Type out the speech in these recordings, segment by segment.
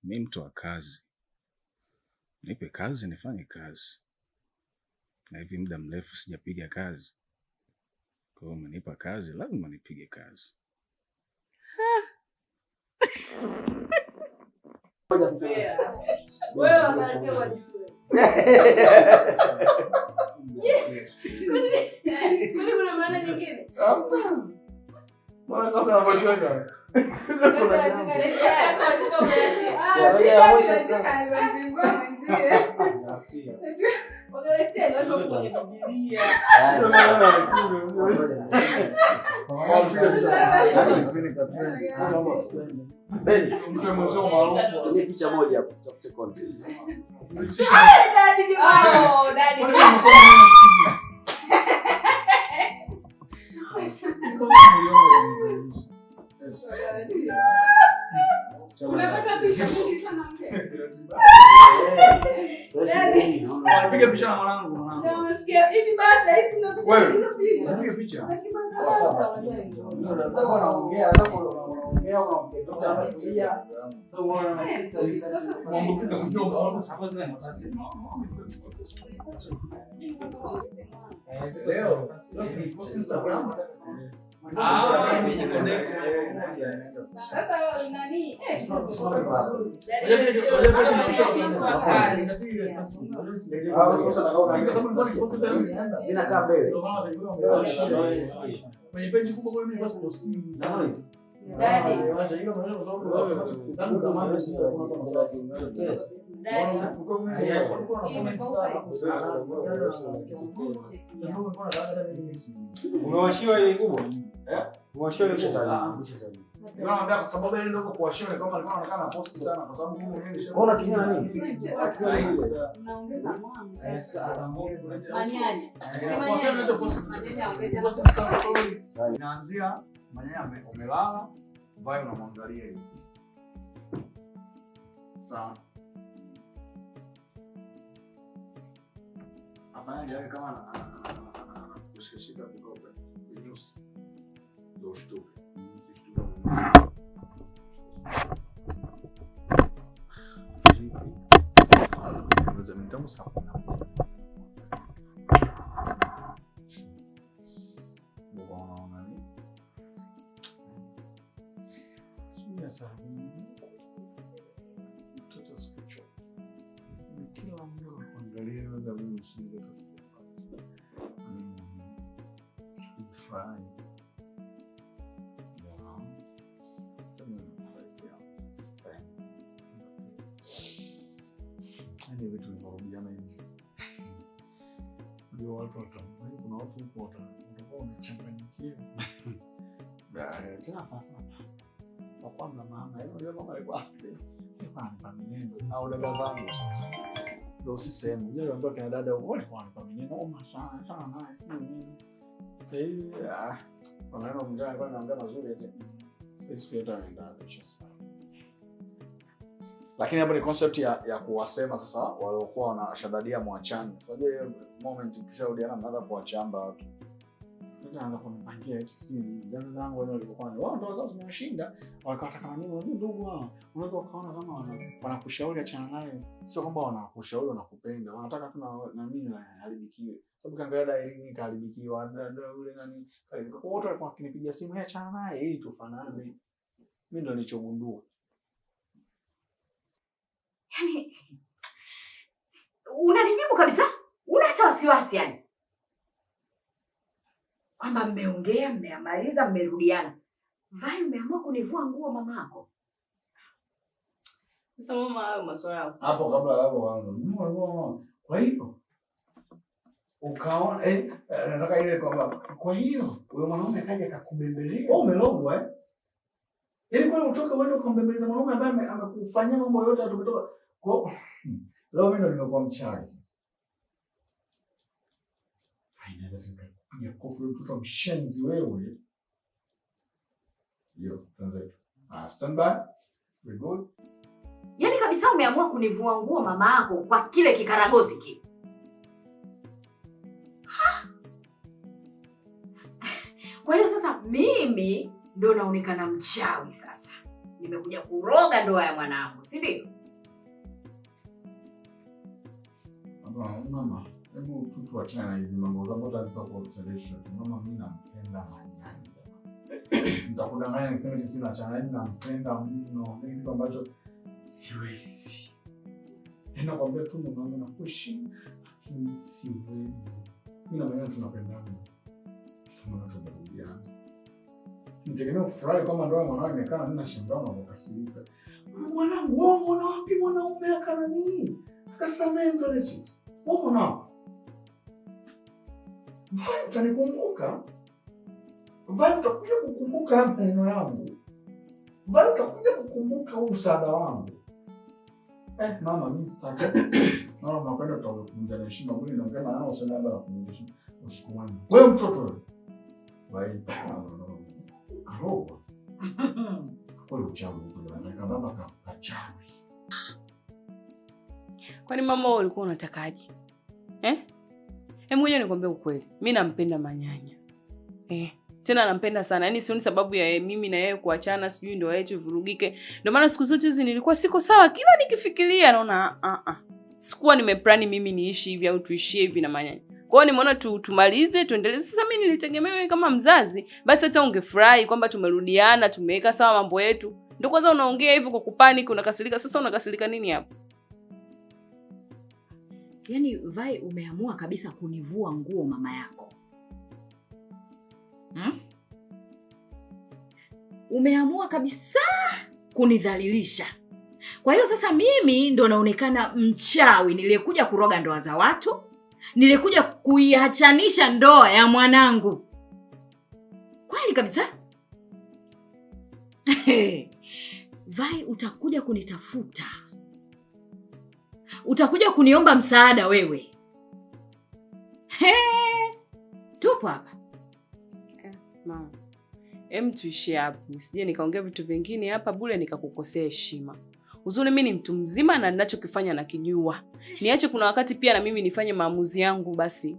Mimi mtu wa kazi. Nipe kazi nifanye kazi. Na hivi muda mrefu sijapiga kazi. Kwa hiyo umenipa kazi, lazima nipige kazi. Wewe unaletewa juu. Kwani kuna maana nyingine? Mbona sasa unachoka? Picha moja hapo tutafute content. Unapata picha sana mke. Piga picha na mwanangu. Na unasikia hivi basi hizi ndio picha hizo Piga picha. Unaongea sasa nani inakaa mbele. Kwenye peji kubwa kwa mimi basi postini. Umewashiwa ile kubwa? Umewashiwa ile kubwa. Naambia kwa sababu ile ndio kuwashiwa kama alikuwa anaonekana post sana kwa sababu mimi nilisema. Unatumia nini? Unatumia nini? Unaongeza mwanga. Inaanzia manyanya umelala, vai unamwangalia hivi. Sawa. Afanya jari kama kushika kutoka news. Ndio shtuka. Estamos a una. Hadi vitu vinavyorudiana hivi. Ndio watu watamani, kuna watu huko watakuwa wamechanganyikiwa. Tena sasa. Kwa kwanza mama, ndio mama alikuwa kwa mineno au dada zangu sasa. Ndio sisemu. Ndio naambia kina dada wale kwa mineno au mashana sana nice nini. Kwa maana mjana alikuwa anaongea mazuri eti. Sisi pia tunaenda sasa. Lakini hapo ni concept ya kuwasema sasa waliokuwa wanashadadia mwachani. Unajua ile moment ukisharudiana mnaanza kuwachamba watu. Tunaanza kumpangia eti sijui ndio zangu wale walikuwa wao ndio sasa tumeshinda wakataka kama nini ndugu wao. Unaweza ukaona kama wanakushauri achana naye. Sio kwamba wanakushauri wanakupenda. Wanataka tu na mimi haribikiwe. Sababu kaangalia Dairini kaharibikiwa ndio yule nani karibu. Kwa wote walikuwa wakinipigia simu achana naye ili tufanane. Mimi ndio nilichogundua. Yaani unanijibu kabisa? Una hata wasiwasi yani? Kwamba mmeongea, mmeamaliza, mmerudiana. Vai umeamua kunivua nguo mamako. Sasa mama hayo maswala hapo kabla hapo wangu. Kwa hivyo ukaona nataka ile kwamba kwa hiyo huyo mwanaume akaja akakubembelea. Wewe umelogwa Yaani kwa utoka uende ukambembeleza mwanaume ambaye amekufanyia mambo yote atumetoka. Kwa leo mimi ndo nimekuwa mchawi. Haina lazima kupiga kofi mtoto mshenzi wewe. Yo, tuanze. Stand by. We good. Yaani kabisa umeamua kunivua nguo mama yako kwa kile kikaragosi kile. Kwa hiyo sasa mimi ndo naonekana mchawi sasa. nimekuja kuroga ndoa ya mwanangu, si ndio? Mama, hebu tuachane na hizi mambo za mbona zitakuelewesha. Mama, mimi nampenda Manyanya. Nitakudanganya niseme eti sina chana, nampenda mno. Ni kitu ambacho siwezi. Nenda kwambia tu mwanangu na kuheshimu, lakini siwezi. Mimi na Manyanya tunapendana. Kama tunarudiana. Nitegemea kufurahi kama ndoa mwanangu imekaa na shamba na kukasirika. Mwanangu, wewe mwana wapi mwanaume akana nini? Akasamea ndo lechi. Wewe mwanangu. Vai utanikumbuka? Vai utakuja kukumbuka maneno yangu. Vai utakuja kukumbuka msaada wangu. Mama mimi sitaki. Naona unakwenda utakunja heshima bure na ngana nao usema baba kumheshimu. Usikumani. Wewe mtoto wewe. Vai. Karoba. Kwa uchawi kule na baba kachawi. Kwani mama wewe ulikuwa unatakaje? Ngoja nikwambie ukweli. Mimi nampenda Manyanya. Tena nampenda sana. Yaani sioni sababu ya mimi na yeye kuachana, sijui ndio yetu vurugike. Ndio maana siku zote hizi nilikuwa siko sawa. Kila nikifikiria naona sikuwa nimeplani mimi niishi hivi au tuishie hivi na Manyanya. Kwa hiyo nimeona tumalize, tuendelee. Sasa mimi nilitegemea wewe kama mzazi, basi hata ungefurahi kwamba tumerudiana, tumeweka sawa mambo yetu. Ndio kwanza unaongea hivyo kwa kupanic, unakasirika. Sasa unakasirika nini hapo? Yaani Vai umeamua kabisa kunivua nguo mama yako. Umeamua kabisa kunidhalilisha. Kwa hiyo sasa mimi ndo naonekana mchawi niliyekuja kuroga ndoa za watu, nilikuja kuiachanisha ndoa ya mwanangu. Kweli kabisa? Vai utakuja kunitafuta. Utakuja kuniomba msaada wewe. Tupo hapa. Mama. Tuishie hapo. Nisije nikaongea vitu vingine hapa bure nikakukosea heshima. Uzuri mimi ni mtu mzima na ninachokifanya nakijua. Niache kuna wakati pia na mimi nifanye maamuzi yangu basi.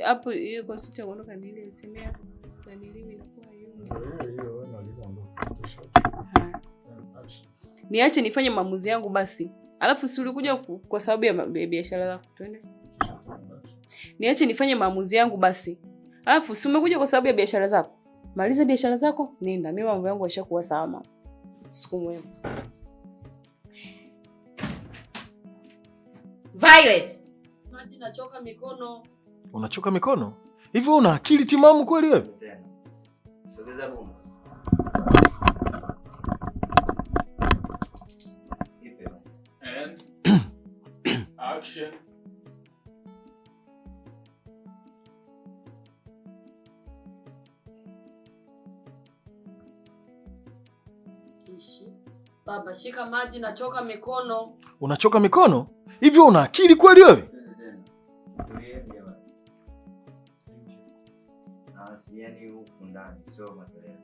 Hapo hiyo concept ya kuondoka nile isemea na niliwi inakuwa hiyo wewe unaliza ndo. Niache nifanye maamuzi yangu basi. Alafu si ulikuja kwa sababu ya biashara zako. Twende. Niache nifanye maamuzi yangu basi. Alafu si umekuja kwa sababu ya biashara zako. Maliza biashara zako, nenda. Mimi mambo yangu yashakuwa sawa. Siku mwema. Violet. Maji nachoka mikono. Unachoka mikono? Hivi una akili timamu kweli wewe? Sogeza bomba. And action. Baba, shika maji nachoka mikono. Unachoka mikono? Hivi una akili kweli wewe? Yaani huku ndani sio matoleo.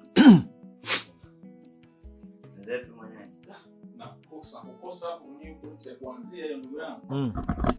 Nzetu Manyanya. Na kukosa hapo mwenyewe kuanzia hiyo ndugu yangu.